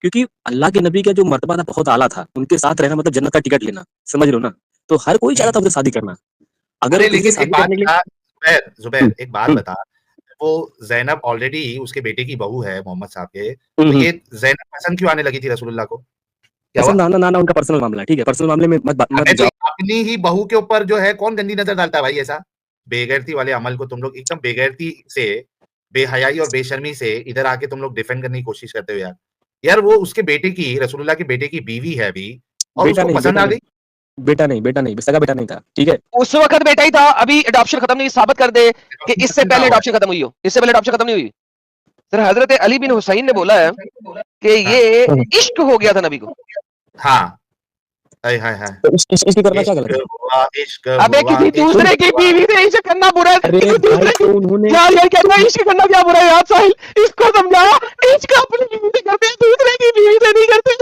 क्योंकि अल्लाह के नबी का जो मर्तबा था बहुत आला था, उनके साथ रहना मतलब जन्नत का टिकट लेना, समझ रहे हो ना? तो हर कोई चाहता था उनसे शादी करना। अगर अरे वो किसी से लेकिन एक शादी बात करने के लिए बता जुबैर, एक बात हुँ, बता, वो ज़ैनब ऑलरेडी उसके बेटे की बहू है मोहम्मद साहब के, हुँ, तो हुँ। ये ज़ैनब पसंद क्यों आने लगी थी रसूलुल्लाह को? क्या हुआ? पसंद आना-ना उनका पर्सनल मामला है, ठीक है? पर्सनल मामले में मत अबे तो जाओ। अपनी ही बहू के ऊपर जो है कौन गंदी नज़र डालता है भाई ऐसा? बेगैरती वाले अमल को तुम लोग एकदम बेगैरती से, बेहयाई और बेशर्मी से इधर आके तुम लोग डिफेंड करने की कोशिश करते हो यार। यार वो उसके बेटे की, रसूलुल्लाह के बेटे की बीवी है अभी और बेटा उसको नहीं, पसंद बेटा आ नहीं, गई। बेटा नहीं, सगा बेटा नहीं था, ठीक है? उस वक्त बेटा ही था, अभी अडॉप्शन खत्म नहीं, साबित कर दे कि एडॉप्शन इससे खत्म कहाँ पहले हुआ है? अडॉप्शन खत्म हुई हो, इससे पहले अडॉप्शन खत्म नहीं हुई। सर हजरत अली बिन हुसैन ने बोला है कि हाँ, ये इश्क हो गया था नबी को। हाँ। हाय, हाय, हाय। तो इसकी करना क्या गलत है? इश्क अबे हुआ, किसी इश्क दूसरे की हुआ। बीवी से इश्क करना बुरा है, अरे किसी भाई दूसरे की तो उन्होंने यार ये कहना इश्क करना क्या बुरा है यार साहिल, इसको समझा, इश्क अपनी बीवी से करते हैं, दूसरे की बीवी से नहीं करते।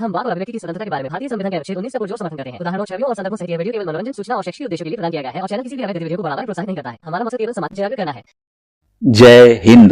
हम बात और अभिव्यक्ति की स्वतंत्रता के बारे में भारतीय संविधान के अनुच्छेद 19 से पुरजोर समर्थन करते हैं। उदाहरणों, छवियों और संदर्भों से वीडियो केवल मनोरंजन, सूचना और शैक्षिक उद्देश्यों के लिए प्रदान किया गया है और चैनल किसी भी अवैध गतिविधियों को बढ़ावा या प्रोत्साहित नहीं करता है। हमारा मकसद केवल समाज जागरूक करना है। जय हिंद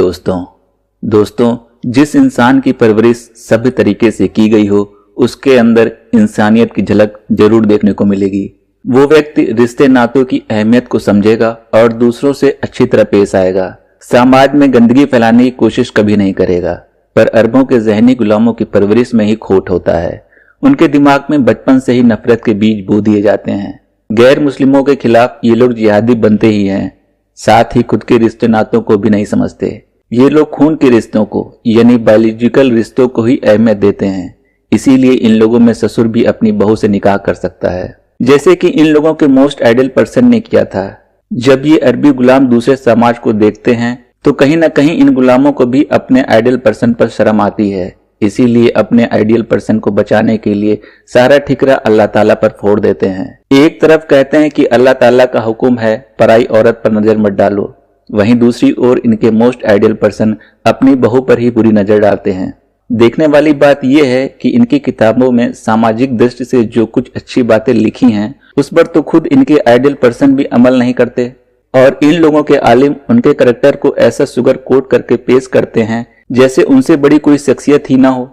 दोस्तों, जिस इंसान की परवरिश सभ्य तरीके से की गई हो उसके अंदर इंसानियत की झलक जरूर देखने को मिलेगी। वो व्यक्ति रिश्ते नातों की अहमियत को समझेगा और दूसरों से अच्छी तरह पेश आएगा। समाज में गंदगी फैलाने की कोशिश कभी नहीं करेगा। पर अरबों के जहनी गुलामों की परवरिश में ही खोट होता है। उनके दिमाग में बचपन से ही नफरत के बीज बो दिए जाते हैं। गैर मुस्लिमों के खिलाफ ये लोग जिहादी बनते ही हैं, साथ ही खुद के रिश्ते नातों को भी नहीं समझते। ये लोग खून के रिश्तों को यानी बायोलॉजिकल रिश्तों को ही अहमियत देते हैं। इसीलिए इन लोगों में ससुर भी अपनी बहू से निकाह कर सकता है, जैसे कि इन लोगों के मोस्ट आइडियल पर्सन ने किया था। जब ये अरबी गुलाम दूसरे समाज को देखते हैं तो कहीं न कहीं इन गुलामों को भी अपने आइडियल पर्सन पर शर्म आती है। इसीलिए अपने आइडियल पर्सन को बचाने के लिए सारा ठिकरा अल्लाह ताला पर फोड़ देते हैं। एक तरफ कहते हैं कि अल्लाह ताला का हुक्म है पराई औरत पर नजर मत डालो, वहीं दूसरी ओर इनके मोस्ट आइडियल पर्सन अपनी बहू पर ही बुरी नजर डालते हैं। देखने वाली बात यह है कि इनकी किताबों में सामाजिक दृष्टि से जो कुछ अच्छी बातें लिखी हैं उस पर तो खुद इनके आइडियल पर्सन भी अमल नहीं करते और इन लोगों के आलिम उनके करैक्टर को ऐसा सुगर कोट करके पेश करते हैं जैसे उनसे बड़ी कोई शख्सियत ही ना हो।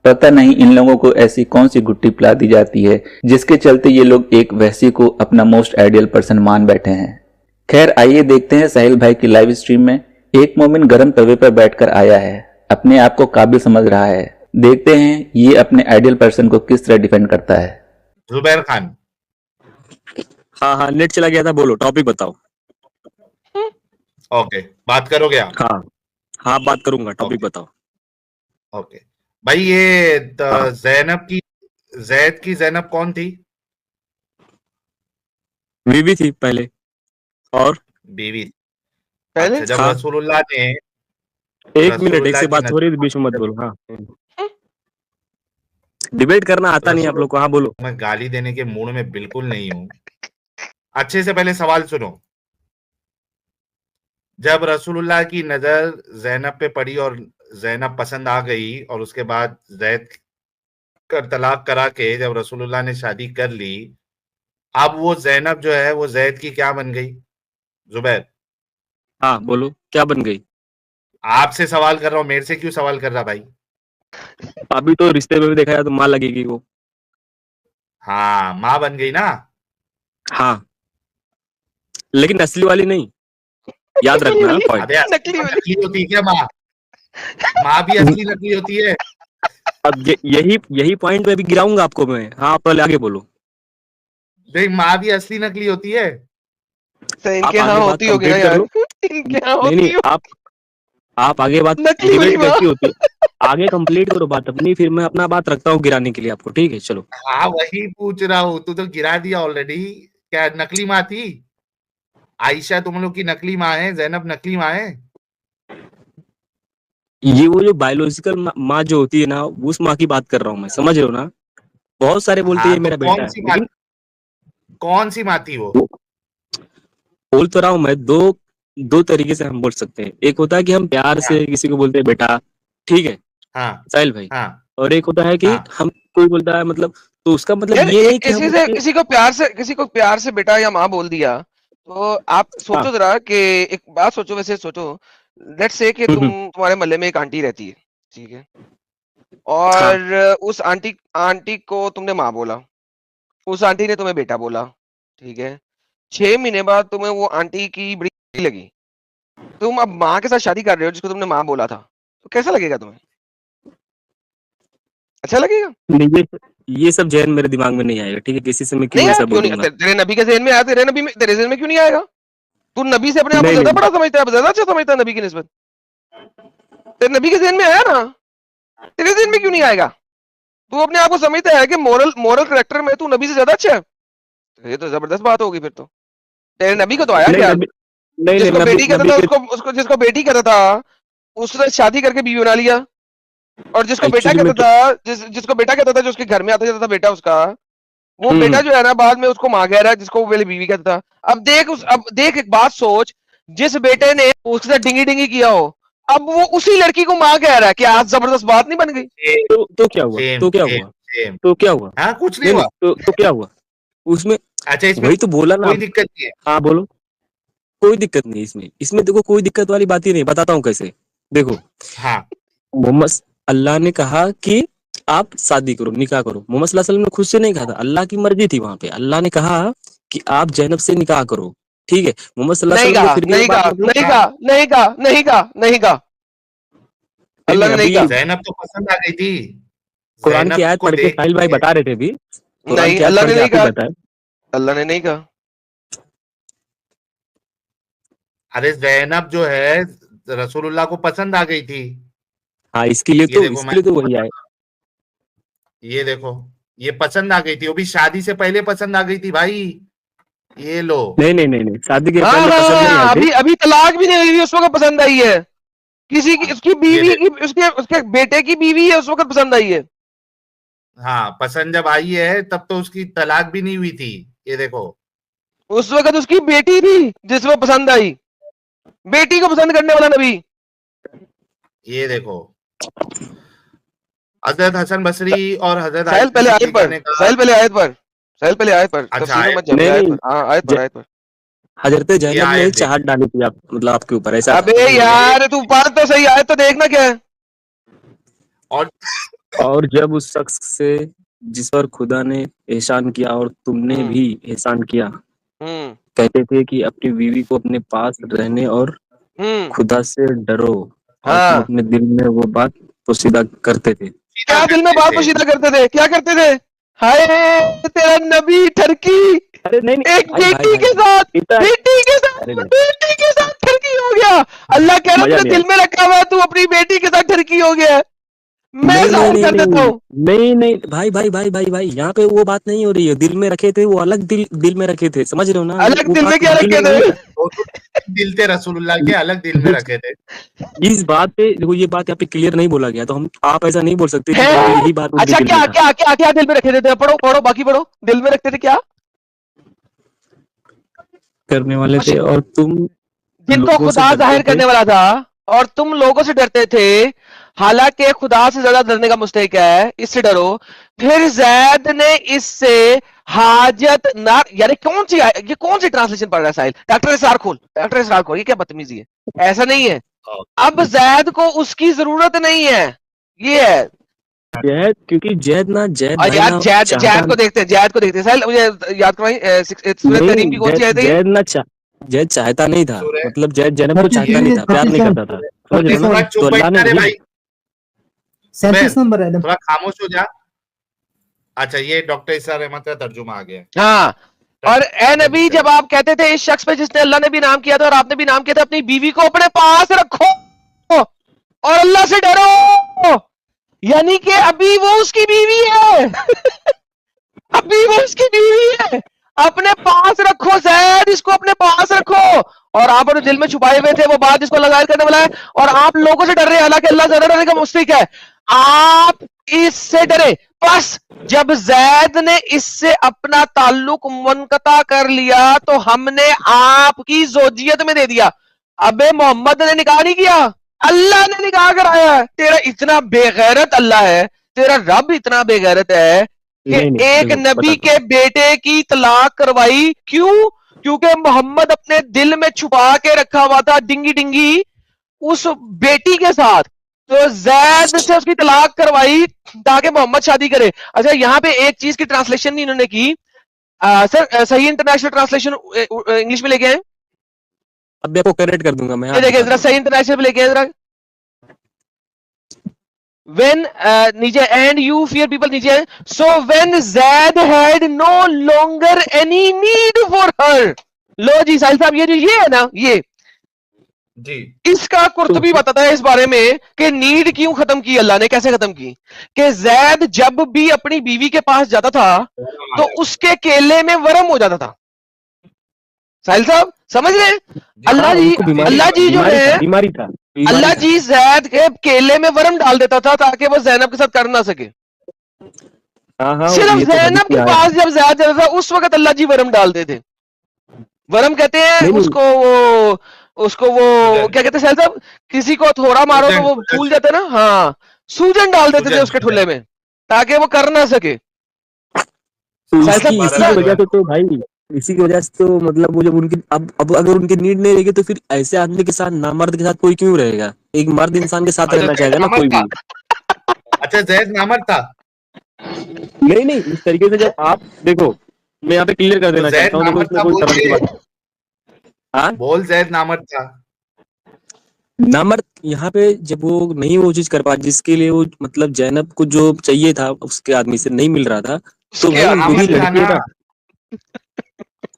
पता नहीं इन लोगों को ऐसी कौन सी गुट्टी पिला दी जाती है जिसके चलते ये लोग एक वैसी को अपना मोस्ट आइडियल पर्सन मान बैठे हैं। खैर आइए देखते हैं साहिल भाई की लाइव स्ट्रीम में। एक मोमिन गर्म तवे पर बैठकर आया है, अपने आप को काबिल समझ रहा है। देखते हैं ये अपने आइडियल पर्सन को किस तरह डिफेंड करता है। जुबैर खान। हाँ, नेट चला गया था, बोलो टॉपिक बताओ। ओके, बात करोगे आप? हाँ, बात करूंगा, टॉपिक बताओ। ओके भाई, ये हाँ। जैद की जैनब कौन थी? बीवी थी पहले और बीवी। पहले अच्छा, जब हाँ। रसूलुल्लाह ने एक मिनट, एक रसूलुल्लाह से की बात हो रही है बीच में मत बोलो। हाँ, डिबेट करना आता नहीं आप लोग को। हाँ बोलो। मैं गाली देने के मूड में बिल्कुल नहीं हूं। अच्छे से पहले सवाल सुनो। जब रसूलुल्लाह की नजर जैनब पे पड़ी और जैनब पसंद आ गई और उसके बाद जैद का तलाक करा के जब रसूलुल्लाह ने शादी कर ली, अब वो जैनब जो है वो जैद की क्या बन गई? जुबैर, हाँ बोलो, क्या बन गई? आपसे सवाल कर रहा हूं, मेरे से क्यों सवाल कर रहा भाई? अभी तो रिश्ते में भी देखा जाए तो माँ लगेगी वो। हाँ, माँ बन गई ना। हाँ, लेकिन असली वाली नहीं, याद रखना पॉइंट। अबे नकली वाली। नकली होती है क्या माँ? माँ भी असली नकली होती है। अब यही पॉइंट में भी गिराऊंगा आपको मैं। हाँ, आप पहले आगे बोलो। देख, माँ भी असली नकली होती है। तो आप इनके यहाँ आगे बात होती होगी ना कंप्लीट कर यार, लो। इनके यहाँ नहीं होती हो आप आगे बात नकली वाली डिबेट माँ। कैसी होती है, आगे कंप्लीट करो बात अपनी, फिर मैं अपना बात रखता हूँ गिराने के लिए आपको। ठीक है, चलो। हाँ, वही पूछ रहा हूँ, तू तो गिरा दिया ऑलरेडी। क्या नकली माँ थी? आयशा तुम लोग की नकली माँ है, जैनब नकली माँ है। ये वो जो बायोलॉजिकल माँ जो होती है ना, उस माँ की बात कर रहा हूँ मैं, समझ रहे हो ना? बहुत सारे बोलते हाँ, हैं तो मेरा बेटा है, लेकिन कौन सी माँ थी वो? बोल तो रहा हूँ मैं, दो तरीके से हम बोल सकते हैं। एक होता है कि हम प्यार से किसी को बोलते हैं बेटा, ठीक है हाँ, साहिल भाई, हाँ, और एक होता है कि हाँ। हम कोई बोलता है मतलब, तो उसका मतलब यार ये नहीं कि हम उसके किसी को प्यार से बेटा या माँ बोल दिया, तो आप सोचो हाँ, जरा कि एक बात सोचो, वैसे सोचो, लेट्स से कि तुम्हारे मोहल्ले में एक आंटी रहती है, ठीक है, और उस आंटी को तुमने माँ बोला, उस आंटी ने तुम्हें बेटा बोला, ठीक है। 6 महीने बाद तुम्हें वो आंटी की बड़ी लगी, तुम अब माँ के साथ शादी कर रहे हो जिसको तुमने माँ बोला था, तो कैसा लगेगा तुम्हें? अच्छा लगेगा? नहीं, ये सब जहन मेरे दिमाग में नहीं आएगा, ठीक है, किसी से मैं क्यों नहीं ऐसा आया, क्यों नहीं? बोलूंगा। तेरे नबी के ज़हन में आया, तेरे ज़हन में क्यों नहीं आएगा? तू नबी से अपने आप को नहीं ज्यादा नहीं बड़ा समझता है, ज्यादा अच्छा समझता है नबी की निस्बत। तेरे नबी के ज़हन में आया ना, तेरे ज़हन में क्यों नहीं आएगा? तू अपने आप को समझता है कि मोरल कैरेक्टर में तू नबी से ज्यादा अच्छा है, तो ये तो जबरदस्त बात होगी फिर तो। तेरे नबी को तो आया नहीं ख्याल, नबी नहीं नहीं जिसको नबी बेटी कहता नबी था के उसको जिसको बेटी कहता था उसने शादी करके बीवी बना लिया, और जिसको बेटा एक्चुअली में कहता था जिसको बेटा कहता था, जो उसके घर में आता जाता था बेटा उसका, वो बेटा जो है ना बाद में उसको माँ कह रहा है जिसको वो पहले बीवी कहता था। अब देख एक बात सोच, जिस बेटे ने उसके साथ डिंगी डिंगी किया हो, अब वो उसी लड़की को माँ कह रहा है कि आज जबरदस्त बात नहीं बन गई? तो क्या हुआ, सेम तो क्या सेम हुआ, सेम। तो क्या हुआ, हाँ, कुछ नहीं नहीं हुआ। नहीं तो क्या हुआ उसमें। अच्छा, इसमें वही तो बोला ना। कोई दिक्कत नहीं है। हाँ बोलो। कोई दिक्कत नहीं इसमें, इसमें देखो कोई दिक्कत वाली बात ही नहीं, बताता हूँ कैसे। देखो, हाँ, मोहम्मद, अल्लाह ने कहा कि आप शादी करो, निकाह करो। मोहम्मद सल्लल्लाहु अलैहि वसल्लम ने खुद से नहीं कहा था, अल्लाह की मर्जी थी वहां पे। अल्लाह ने कहा कि आप जैनब से निकाह करो, ठीक है। मोहम्मद सल्लल्लाहु नहीं अलैहि वसल्लम कहा, को फिर भी ये नहीं बात कहा, मतलब नहीं कहा, नहीं कहा, नहीं कहा, नहीं कहा, नहीं अल्लाह नहीं, ने नहीं अभी कहा। ज़ैनब तो पसंद आ गई थी। कुरान की ज़ैनब आयत को पढ़ के देख साहिल भाई के। बता रहे थे अभी, कुरान नहीं, की आयत अल्लाह पढ़ ने के नहीं आप ही कहा, बताए। अल्लाह ने नहीं कहा। अरे ज़ैनब जो है रसूलुल्लाह को पसंद आ गई थी। हाँ ये देखो, इसके लिए तो वही आए। ये देखो, ये पसंद आ गई थी, वो भी शादी से पहले पसंद आ गई थी भाई। ये लो। नहीं नहीं नहीं नहीं, शादी के हाँ पहले हाँ पसंद नहीं हाँ, आई थी। अभी अभी तलाक भी नहीं हुई, उस वक्त पसंद आई है। किसी की, उसकी ये बीवी की, देखो। उसके उसके बेटे की बीवी है, उस वक्त पसंद आई है। हाँ, पसंद जब आई है तब तो उसकी तलाक भी नहीं हुई थी। ये देखो। उस वक्त उसकी बेटी थी जिसमें पसंद आई, बेटी को पसंद करने वाला नबी। ये देखो, हजरत हसन बसरी और हजरत साहिल आयशा पहले आयत सिद्दीका पर, ने कहा। साहिल पहले आयत पर, साहिल पहले आयत पर, अच्छा, तफसीर में मत जा, नहीं पहले आयत नहीं, पर। हाँ आयत पर, आयत पर। हजरत ये जैनब ने आयत देख। चाहत डाली थी आप, मतलब आपके ऊपर, ऐसा था, अबे समझ रहे हो ना। यार तू बात तो सही, आयत तो देखना क्या है। और और जब उस शख्स से जिस पर खुदा ने एहसान किया और तुमने हम्म भी एहसान किया, हम्म कहते थे कि अपनी बीवी को अपने पास रहने और हम्म खुदा से डरो, और तुम हाँ, अपने दिल में वो बात पोशीदा करते थे। क्या दिल में बात थे। पोशीदा करते थे, क्या करते थे? हाय तेरा नबी ठरकी, अरे नहीं नहीं एक भाई भाई बेटी भाई के साथ, इतना, बेटी के साथ, अरे नहीं, बेटी के साथ ठरकी हो गया। अल्लाह कह रहा मजा तेरे नहीं दिल आया। में रखा हुआ है, तू अपनी बेटी के साथ ठरकी हो गया है, मैं नहीं नहीं जाहिर नहीं कर देता नहीं हूँ। नहीं नहीं भाई भाई भाई भाई भाई, यहाँ पे वो बात नहीं हो रही है। दिल में रखे थे वो अलग, दिल में रखे थे, समझ रहे हो ना, अलग वो दिल में बात क्या उनके रखे लिए नहीं थे? था। वो तो दिल थे रसूलुल्लाह के, अलग दिल में रखे थे। इस बात पे देखो, ये बात यहाँ पे क्लियर नहीं बोला गया, तो हम, आप ऐसा नहीं बोल सकते कि हैं? हाँ यही बात उनके अच्छा, दिल में क्या था। क्या क्या क्या दिल में रखे थे? पढ़ो पढ़ो, बाकी पढ़ो। दिल में रखते थे क्या? करने वाले थे और तुम जिनको लोगों से खुदा डरते जाहिर थे। करने वाला था, और तुम लोगों से डरते थे, हालांकि खुदा से ज्यादा डरने का मुस्तहिक है, इससे डरो। फिर जैद ने इससे हाजत ना, यानी कौन सी, ये कौन सी ट्रांसलेशन पढ़ रहा है साहिल? डॉक्टर इसरार खोल, डॉक्टर इसरार खोल, ये क्या बदतमीजी है? ऐसा नहीं है, अब जैद को उसकी जरूरत नहीं है, ये है। जैद, क्योंकि जैद और भाई यार ना जैद, चाहता, जैद को देखते हैं, जैद को देखते हैं साहिल, मुझे याद करवाई सूरह नहीं तहरीम की कौन सी आयत है ये? जैद चाहता नहीं था, सूरह मतलब जैद जैनब को चाहता नहीं था, प्यार नहीं 37 करता था, समझ रहे हो ना। थोड़ा तो चुप अल्लाह ने बैठना रे वही, भाई, 37 नंबर है। थोड़ा खामोश हो जा। अच्छा, ये डॉक्टर इसरार अहमद का तर्जुमा आ गया। हाँ, और ए नबी, जब आप कहते थे इस शख्स पे जिसने अल्लाह ने भी नाम किया था और आपने भी नाम किया था, अपनी बीवी को अपने पास रखो और अल्लाह से डरो, यानी कि अभी वो उसकी बीवी है अभी वो उसकी बीवी है, अपने पास रखो जैद, इसको अपने पास रखो। और आप अपने दिल में छुपाए हुए थे वो बात जिसको अल्लाह जाहिर करने वाला है, और आप लोगों से डर रहे हैं, हालांकि अल्लाह ज्यादा डरने का मुस्तहिक है, आप इससे डरे। बस जब जैद ने इससे अपना ताल्लुक मुनक़ता कर लिया तो हमने आपकी जोजियत में दे दिया। अबे मोहम्मद ने निकाह नहीं किया, अल्लाह ने निकाह कराया है। तेरा इतना बेगैरत अल्लाह है, तेरा रब इतना बेगैरत है कि नहीं एक देखो, नबी बताता के बेटे की तलाक करवाई। क्यों? क्योंकि मोहम्मद अपने दिल में छुपा के रखा हुआ था डिंगी डिंगी उस बेटी के साथ। तो जैद से उसकी तलाक करवाई ताकि मोहम्मद शादी करे। अच्छा, यहाँ पे एक चीज की ट्रांसलेशन नहीं इन्होंने की। सर सही इंटरनेशनल ट्रांसलेशन इंग्लिश में लेके आए, अब मैं आपको करेक्ट कर दूंगा मैं, ये देखिए जरा सही इंटरनेशनल में लेके आए जरा। When नीचे and you fear people नीचे है, so when Zaid had no longer any need for her। लो जी साहिल साहब, ये है ना, ये जी इसका कुर्तुबी बताता है इस बारे में कि नीड क्यों खत्म की अल्लाह ने, कैसे खत्म की। कि जैद जब भी अपनी बीवी के पास जाता था तो उसके केले में वरम हो जाता था। साहिल साहब समझ रहे हैं? अल्लाह जी, उनको बीमारी- अल्लाह जी जो बीमारी था, है, बीमारी था, बीमारी अल्लाह था। जी जैद के केले में वरम डाल देता था ताकि वो जैनब के साथ कर ना सके। हाँ हाँ, सिर्फ ये तो जैनब हदीस के में आया पास जब जैद जाता था उस वक्त अल्लाह जी वरम डालते थे। वरम कहते हैं नहीं, नहीं। उसको वो सूजन। क्या कहते हैं साहिल साहब, किसी को थोड़ा मारो तो वो सूजन। फूल जाता है ना, हाँ, सूजन डाल देते थे सूजन, उसके सूजन। ठुल्ले में ताकि वो कर ना सके। तो साहिल इसी साहब, इसी की वजह से तो भाई, इसी की वजह से तो मतलब वो जब उनकी अब अगर उनकी नीड नहीं रहेगी तो फिर ऐसे आदमी के साथ, नामर्द के साथ कोई क्यों रहेगा? एक मर्द इंसान के साथ अच्छा, रहना जैद चाहेगा ना नामर्द कोई भी। था। अच्छा, जैद नामर्द था। नहीं नहीं, इस तरीके से जब आप देखो, मैं यहाँ पे क्लियर कर तो देना जैद चाहता हूँ, देखो नामर्द इसमें था कोई बोल शर्म की के, बात। हाँ, बोल जैद नामर्द था। नामर्द यहाँ पे जब वो नहीं वो चीज कर पा जिसके लिए वो मतलब जैनब को जो चाहिए था उसके आदमी से नहीं मिल रहा था, तो उसके भाई वो भी नामर्द था लड़की है ना, ना।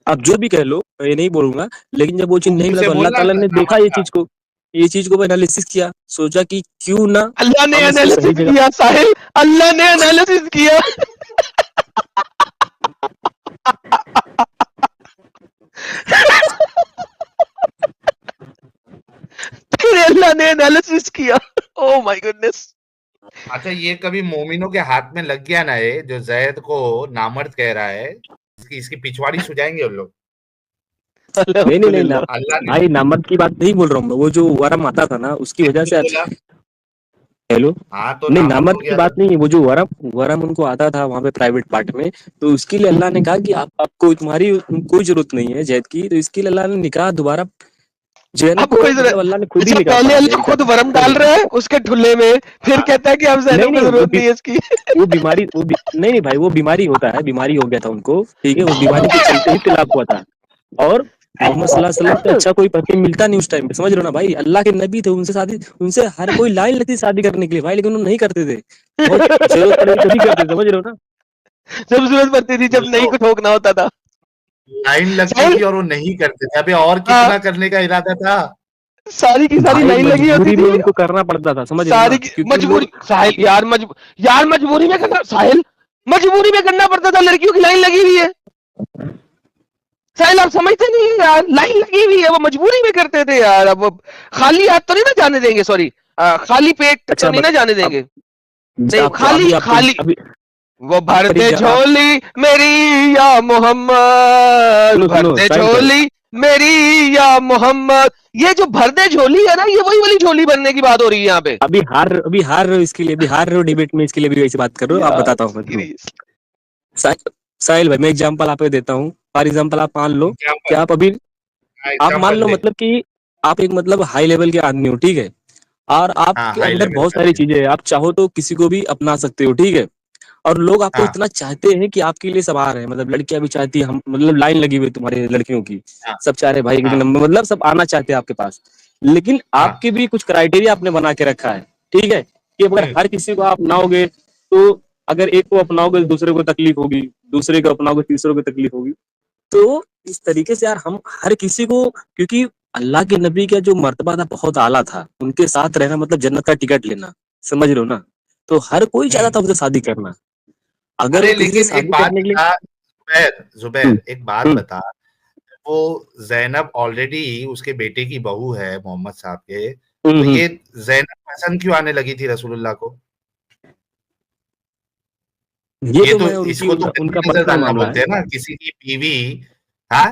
आप जो भी कह लो, मैं ये नहीं बोलूंगा, लेकिन जब वो चीज नहीं मिला उसे तो अल्लाह बोलना ताला ने देखा नामर्द ये था। चीज को, ये चीज को एनालिसिस किया, सोचा कि क्यों ना अल्लाह ने हम इसको सही एनालिसिस जगह। किया साहिल, अल्लाह ने एनालिसिस किया। फिर अल्लाह ने एनालिसिस किया। Oh my goodness. अच्छा, ये कभी मोमिनों के हाथ में लग गया ना, ये जो जैद को नामर्द कह रहा है, इसकी पिछवाड़ी सुझाएंगे उन लोग। नहीं नहीं नहीं ना, अल्लाह ने भाई नामर्द की बात नहीं बोल रहा हूँ मैं, वो जो वरम आता था ना उसकी वजह से। बोला। हेलो, हाँ, तो नहीं नामर्द हो नामर्द की गया बात था। नहीं है, वो जो वरम वरम उनको आता था वहां पे प्राइवेट पार्ट में, तो उसके लिए अल्लाह ने कहा कि आपको तुम्हारी कोई जरूरत नहीं है जैद की, तो इसके लिए अल्लाह ने निकाह दोबारा जैनब अब को कोई मतलब अल्लाह ने खुद ही अच्छा, निकाह पहले पढ़ा दिया अल्लाह खुद वरम डाल रहा है उसके ठुल्ले में, फिर हाँ। कहता है कि अब नहीं जैनब को नहीं, जरूरत नहीं है इसकी। वो बीमारी नहीं नहीं भाई, वो बीमारी होता है, बीमारी हो गया था उनको, ठीक है, उस बीमारी के चलते ही तलाक हुआ था। और मोहम्मद सल्लल्लाहु अलैहि वसल्लम से अच्छा कोई पति मिलता नहीं उस टाइम पे, समझ रहे हो ना भाई, अल्लाह के नबी थे, उनसे शादी, उनसे हर कोई लाइन लगती शादी करने के लिए भाई, लेकिन वो नहीं करते थे, बहुत जरूरत पड़ी तभी करते थे, समझ रहे हो ना। जब जरूरत पड़ती थी, जब नहीं कुछ ठोकना होता था। लाइन लगती साहिल, थी और वो नहीं करते थे। अबे और हाँ, कितना करने का इरादा था? सारी की सारी भाई लाइन लगी होती मजबूरी में थी। उनको करना पड़ता था, समझ रहे हो सारी ना, की क्योंकि मजबूरी, लोग साहिल यार यार मजबूरी में करना, साहिल मजबूरी में करना पड़ता था, लड़कियों की लाइन लगी हुई है। साहिल आप समझते नहीं है यार, लाइन लगी हुई है, वो मजबूरी में करते थे यार। अब वो खाली हाथ तो नहीं ना जाने देंगे, सॉरी खाली पेट तो अच्छा नहीं ना जाने देंगे। नहीं, आप खाली अभी खाली अभी वो भरते झोली मेरी या मोहम्मद, सुनो सुनो भरते साहिल भाई, झोली मेरी या मोहम्मद। ये जो भरते झोली है ना, ये वही वाली झोली बनने की बात हो रही है यहाँ पे। अभी हार रहे हो इसके लिए, अभी हार रहे हो डिबेट में, इसके लिए भी वैसे बात कर रहे हो, आप यार बताता हूँ मैं तुम्हें। सीरियस। साहिल भाई, मैं एग्जांपल आपको देता हूँ, फॉर एग्जांपल आप मान लो कि आप अभी, आप मान एग्जाम्पल लो दे। मतलब कि आप एक मतलब हाई लेवल के आदमी हो, ठीक है, और हाँ, आपके हाई अंदर लेवल बहुत का। सारी चीजें हैं, आप चाहो तो किसी को भी अपना सकते हो, ठीक है, और लोग आपको हाँ, इतना चाहते हैं कि आपके लिए सब आ रहे हैं, मतलब लड़कियां भी चाहती हैं, हम मतलब लाइन लगी हुई है तुम्हारे लड़कियों की, हाँ, सब चाह रहे हैं भाई के हाँ, नंबर, मतलब सब आना चाहते हैं आपके पास, लेकिन हाँ। आपके भी कुछ क्राइटेरिया आपने बना के रखा है, ठीक है, कि अगर हर किसी को आप अपनाओगे तो अगर एक को अपनाओगे तो दूसरे को तकलीफ होगी, दूसरे को अपनाओगे तीसरे को तकलीफ होगी, तो इस तरीके से यार हम हर किसी को, क्योंकि अल्लाह के नबी का जो मर्तबा था बहुत आला था, उनके साथ रहना मतलब जन्नत का टिकट लेना, समझ रहे हो ना, तो हर कोई चाहता था उनसे शादी करना, अगर अरे वो किसी से लेकिन एक शादी बात करने के लिए। बता जुबैर, एक बात हम्म, बता। वो जैनब ऑलरेडी उसके बेटे की बहू है मोहम्मद साहब के, तो हम्म, ये जैनब पसंद क्यों आने लगी थी रसूलुल्लाह को? ये ये तो तो मैं उनकी इसको तो गंदी उनका नजर पर्सनल डालना मामला बोलते है, हैं ना, किसी की बीवी। हाँ,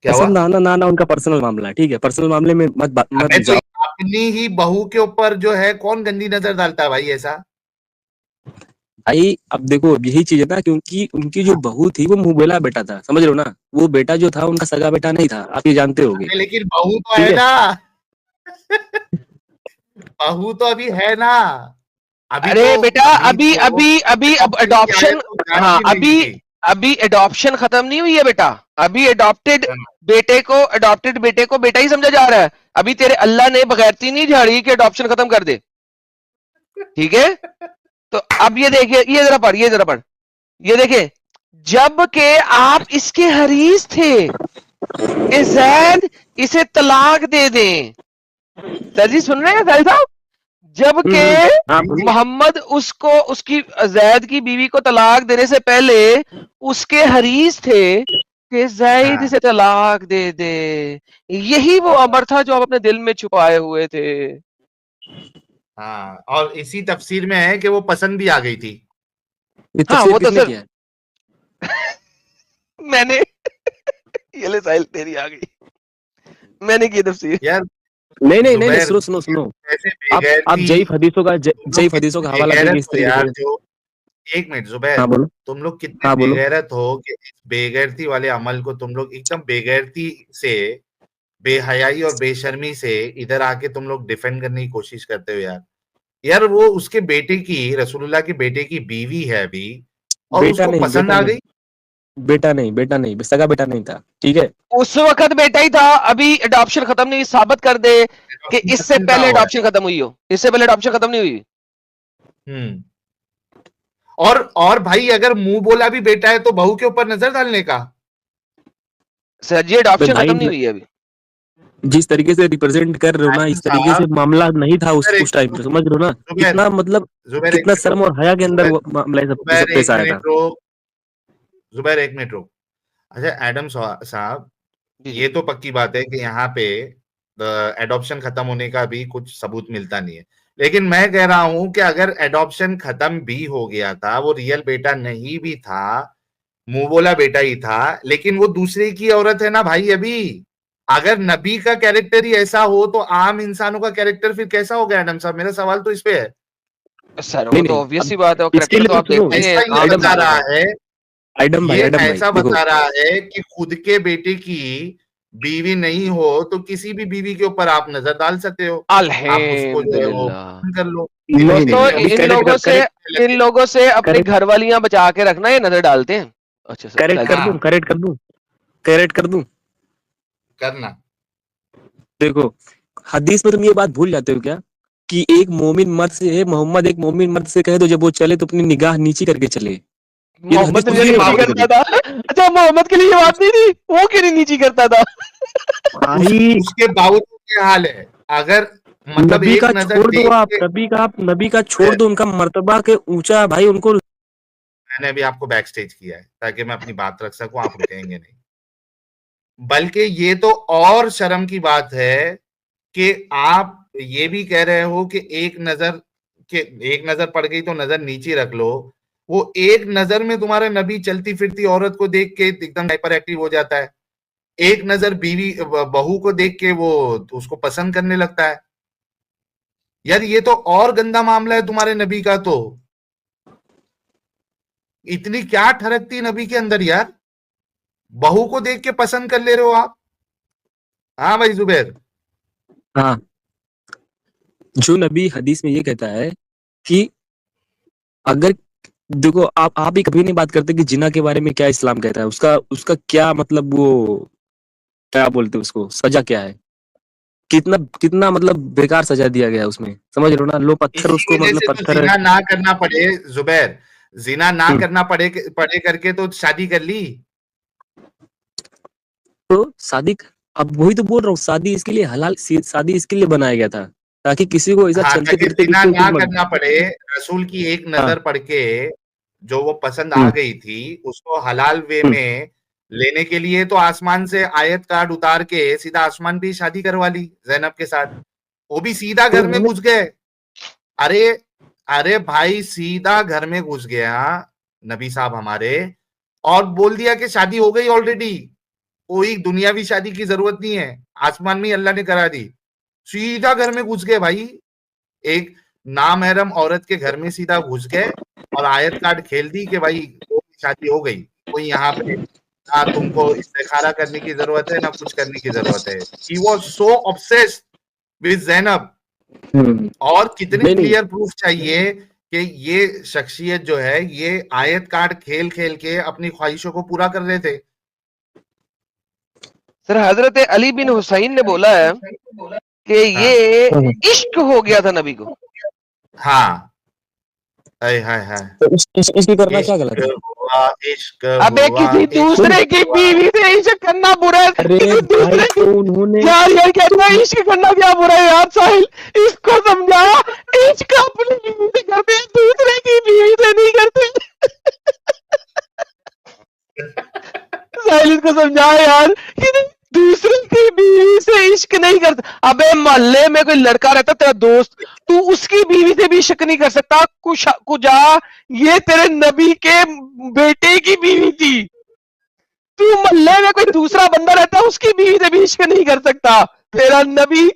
क्या हुआ? पसंद आना ना आना उनका पर्सनल मामला है, ठीक है, पर्सनल मामले में मत अबे तो जाओ। अपनी ही बहू के ऊपर जो है कौन गंदी नजर डालता है भाई ऐसा? भाई अब देखो यही चीज है ना, क्योंकि उनकी जो बहू थी वो मुंह बेटा था, समझ रहे हो ना, वो बेटा जो था उनका सगा बेटा नहीं था, आप ये जानते होगे, लेकिन बहू तो ठीक है है, ना। बहू तो अभी है ना, अभी अरे तो बेटा अभी अभी तो अब अडॉप्शन, तो हाँ जानती नहीं थी। अभी अडॉप्शन खत्म नहीं हुई है बेटा। अभी अडॉप्टेड हाँ, बेटे को बेटा ही समझा जा रहा है। अभी तेरे अल्लाह ने बगैरती नहीं झाड़ी कि अडॉप्शन खत्म कर दे, ठीक है। तो अब ये देखिए, ये जरा पढ़, ये देखिए, जब के आप इसके हरीस थे कि जैद इसे तलाक दे दें। सर जी सुन रहे हैं साहिल साहब? जब के हाँ बोलिए। मोहम्मद उसको उसकी जैद की बीवी को तलाक देने से पहले उसके हरीस थे कि जैद हाँ, इसे तलाक दे दे। यही वो अमर था जो आप अपने दिल में छुपाए हुए थे। हाँ, और इसी तफसीर में है कि वो पसंद भी आ गई थी। ये हाँ तफसीर वो तो किसने सर किया है? मैंने ये ले साहिल तेरी आ गई, मैंने की तफसीर। यार नहीं, जुबैर, सुनो। ऐसे आप बेगैरती, जईफ हदीसों का तुम लोग जईफ हदीसों कितने का हवाला बेगैरत देंगे इस हो तरीके यार, से। जो एक मिनट जुबैर, हाँ बोलो। तुम लोग कितने हाँ बोलो। बेगैरत हो कि इस बेगैरती वाले अमल को तुम लोग एकदम बेगैरती से, बेहयाई और बेशर्मी से इधर आके तुम लोग डिफेंड करने की कोशिश करते हो यार। यार वो उसके बेटे की, रसूलुल्लाह के बेटे की बीवी है अभी, और बेटा उसको नहीं, पसंद आ गई। बेटा नहीं, सगा बेटा नहीं था, ठीक है। उस वक्त बेटा ही था। अभी अडॉप्शन खत्म नहीं हुई, साबित कर दे कि Adoption इससे खत्म कहाँ पहले हुआ है? अडॉप्शन खत्म हुई हो, इससे पहले अडॉप्शन खत्म नहीं हुई। हम्म। और भाई अगर मुंह बोला भी बेटा है तो बहू के ऊपर नजर डालने का। सर जी अडॉप्शन भाई खत्म नहीं हुई है अभी। जिस तरीके से रिप्रेजेंट कर रहे हो ना, आजम इस तरीके से साहब, मामला नहीं था जुबैर उस टाइम पे, समझ रहे हो ना? जुबैर कितना मतलब, जुबैर एक कितना मिनट शर्म रुक, और हया के अंदर जुबैर वो मामला ये सब जुबैर पेश एक आया था। मिनट रुक, जुबैर एक मिनट रुक। अच्छा एडम साहब, जी जी। ये तो पक्की बात है कि यहाँ पे एडॉप्शन खत्म होने का भी कुछ सबूत मिलता नहीं है, लेकिन मैं कह रहा हूं कि अगर एडॉप्शन खत्म भी हो गया था, वो रियल बेटा नहीं भी था, मुंह बोला बेटा ही था, लेकिन वो दूसरे की औरत है ना भाई अभी। अगर नबी का कैरेक्टर ही ऐसा हो तो आम इंसानों का कैरेक्टर फिर कैसा होगा एडम साहब? मेरा सवाल तो इस पे है। सर नहीं वो तो नहीं, ऑब्वियस अब सी बात है, वो इसके करेक्टर लिए तो तो आप सुनो, देखेंगे ऐसा ये आम बता इंसानों रहा का। है, ये आइडम भाई ऐसा देखो। बता रहा है कि खुद के बेटे की बीवी नहीं हो तो किसी भी बीवी के ऊपर आप नजर डाल सकते हो, आप उसको जो है वो अल्हम्दुलिल्लाह। पसंद कर लो। दोस्तों फिलिस्तीनी अभी अभी इन करेक्ट लोगों कर, से, इन लगे। लोगों से अपनी करेक्ट घरवालियां बचा के रखना, ये नजर डालते हैं। अच्छा सर करेक्ट कर सर। दूं, हाँ, करेक्ट कर दूं। करना। देखो, हदीस में तुम ये बात भूल जाते हो क्या कि एक मोमिन मर्द से, मोहम्मद एक मोमिन मर्द से कहे तो जब वो चले तो अपनी निगाह नीची करके चले। ये तो हदीस मोहम्मद भूल ने गए हो नीची क्या बावजूद करता कभी? था? अच्छा मोहम्मद के लिए ये बात नहीं थी, वो क्यों नहीं नीची करता था? भाई उसके बावजूद क्या हाल है? अगर मतलब नबी एक का नजर छोड़ दो, देख आप के, नबी का छोड़ दो, उनका मर्तबा के ऊंचा है भाई, उनको। मैंने अभी आपको बैक स्टेज किया है ताकि मैं अपनी बात रख सकूं, आप रुकेंगे नहीं। बल्कि ये तो और शर्म की बात है कि आप ये भी कह रहे हो कि एक नजर पड़ गई तो नजर नीचे रख लो। वो एक नजर में तुम्हारे नबी चलती फिरती औरत को देख के एकदम हाइपर एक्टिव हो जाता है, एक नजर बीवी बहू को देख के वो उसको पसंद करने लगता है। यार ये तो और गंदा मामला है तुम्हारे नबी का। तो इतनी क्या ठरकती नबी के अंदर यार, बहू को देख के पसंद कर ले रहे हो आप। हाँ भाई जुबैर। हाँ, जो नबी हदीस में ये कहता है कि अगर, देखो आप ही कभी नहीं बात करते कि जिना के बारे में क्या इस्लाम कहता है, उसका उसका क्या मतलब, वो क्या बोलते हैं उसको, सजा क्या है? कितना कितना मतलब बेकार सजा दिया गया है उसमें, समझ रहे हो ना? लो पत्थर इसी उसको, वजह मतलब से तो पत्थर। जिना ना करना पड़े जुबैर, जिना ना हम्म, करना पड़े पड़े करके तो शादी कर ली। तो शादी, अब वही तो बोल रहा हूँ, शादी इसके लिए हलाल, शादी इसके लिए बनाया गया था ताकि किसी को ऐसा हाँ, चलते ताकि फिरते जिना किसी ना को करना पड़े। रसूल की एक हाँ। नजर पड़ के जो वो पसंद आ हम्म, गई थी, उसको हलाल वे हम्म, में लेने के लिए तो आसमान से आयत कार्ड उतार के सीधा आसमान पे ही शादी करवा ली जैनब के साथ। वो भी सीधा तो घर में घुस गए। अरे अरे भाई, सीधा घर में घुस गया नबी साहब हमारे, और बोल दिया कि शादी हो गई ऑलरेडी, कोई दुनियावी शादी की जरूरत नहीं है, आसमान में ही अल्लाह ने करा दी। सीधा घर में घुस गए भाई, एक नामहरम औरत के घर में सीधा घुस गए और आयत कार्ड खेल दी कि भाई शादी हो गई, कोई यहाँ पे ना तुमको इस्तेखारा करने की जरूरत है ना कुछ करने की जरूरत है। He was so obsessed with Zainab और कितने नहीं, नहीं। क्लियर प्रूफ चाहिए कि ये शख्सियत जो है ये आयत कार्ड खेल खेल के अपनी ख्वाहिशों को पूरा कर रहे थे। सर हजरत अली बिन हुसैन ने बोला है कि ये इश्क हो गया था नबी को। हाँ, हाय हाय हाय, तो इसकी करना क्या गलत है? इश्क अबे हुआ, किसी दूसरे की बीवी से इश्क करना बुरा है, अरे किसी दूसरे भाई, तो उन्होंने यार ये कहता है इश्क करना क्या बुरा है यार साहिल, इसको समझा, इश्क अपनी बीवी से करते हैं, दूसरे की बीवी से नहीं करते। साहिल इसको समझा यार कि दूसरे की बीवी से इश्क नहीं करते। अबे मोहल्ले में कोई लड़का रहता तेरा दोस्त, तू उसकी बीवी से भी इश्क नहीं कर सकता। कुजा ये तेरे नबी के बेटे की बीवी थी, तू मोहल्ले में कोई दूसरा बंदा रहता उसकी बीवी से भी इश्क नहीं कर सकता। तेरा नबी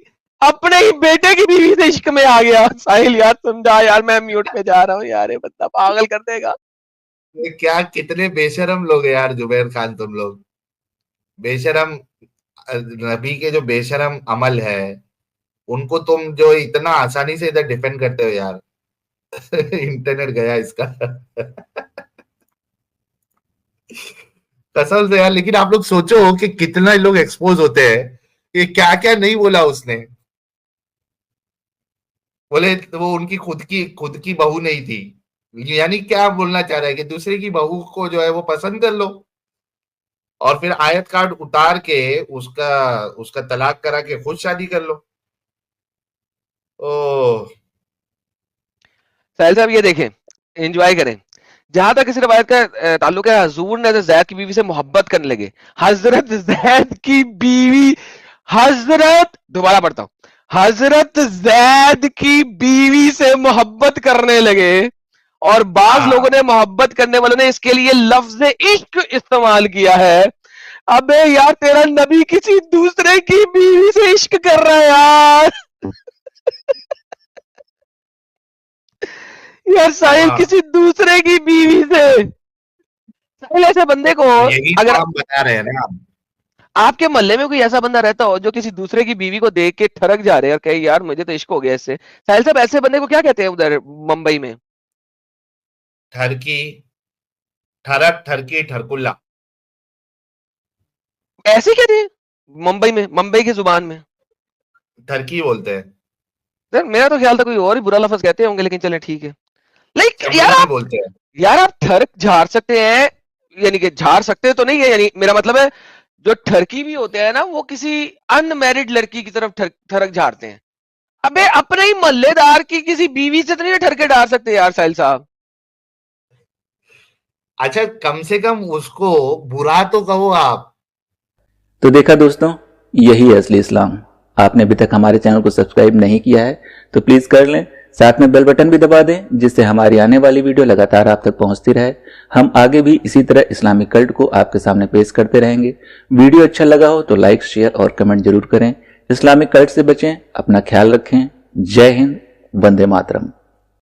अपने ही बेटे की बीवी से इश्क में आ गया। साहिल यार समझा यार, मैं म्यूट पे जा रहा हूँ यार, ये बंदा पागल कर देगा। ये क्या कितने बेशरम लोग हैं यार जुबैर खान, तुम लोग बेशरम। नबी के जो बेशरम अमल है उनको तुम जो इतना आसानी से इधर डिफेंड करते हो यार। इंटरनेट गया इसका। कसम से यार, लेकिन आप लोग सोचो कि कितना लोग एक्सपोज होते हैं कि क्या क्या नहीं बोला उसने। बोले तो वो उनकी खुद की बहू नहीं थी, यानी क्या बोलना चाह रहा है कि दूसरे की बहू को जो है वो पसंद कर लो और फिर आयत कार्ड उतार के उसका तलाक करा के खुद शादी कर लो। ओह साहिल साहब ये देखें, एंजॉय करें। जहां तक इस रिवायत का ताल्लुक है, हजूर ने जैद की बीवी से मोहब्बत करने लगे। हजरत जैद की बीवी, दोबारा पढ़ता हूं, हजरत जैद की बीवी से मोहब्बत करने लगे और बाज लोगों ने मोहब्बत करने वालों ने इसके लिए लफ्ज इश्क इस्तेमाल किया है। अबे यार तेरा नबी किसी दूसरे की बीवी से इश्क कर रहा है यार। यार साहिल किसी दूसरे की बीवी से, साहिल ऐसे बंदे को यही अगर तो हम बता रहे हैं ना। आपके मोहल्ले में कोई ऐसा बंदा रहता हो जो किसी दूसरे की बीवी को देख के ठरक जा रहे हैं और कहे यार मुझे तो इश्क हो गया इससे, साहिल साहब ऐसे बंदे को क्या कहते हैं उधर मुंबई में? ठरकी, ठरक, ठरकी, ठरकुल्ला। ऐसे कहते हैं मुंबई में, मुंबई की जुबान में ठरकी बोलते हैं। सर मेरा तो ख्याल था कोई और ही बुरा लफ्ज कहते होंगे, लेकिन चले ठीक है। लाइक चमड़ी बोलते हैं। यार आप ठरक झाड़ सकते हैं, यानी कि झाड़ सकते तो नहीं है, यानी मेरा मतलब है जो ठरकी भी होते हैं ना वो किसी अनमैरिड लड़की की तरफ ठरक झाड़ते हैं। अबे अपने ही मोहल्लेदार की किसी बीवी से तो नहीं ठरके डाल सकते यार साहिल साहब। अच्छा कम से कम उसको बुरा तो कहो आप। तो देखा दोस्तों, यही है असली इस्लाम। आपने अभी तक हमारे चैनल को सब्सक्राइब नहीं किया है तो प्लीज कर लें, साथ में बेल बटन भी दबा दें जिससे हमारी आने वाली वीडियो लगातार आप तक पहुंचती रहे। हम आगे भी इसी तरह इस्लामिक कल्ट को आपके सामने पेश करते रहेंगे। वीडियो अच्छा लगा हो तो लाइक, शेयर और कमेंट जरूर करें। इस्लामिक कल्ट से बचें, अपना ख्याल रखें। जय हिंद, वंदे मातरम।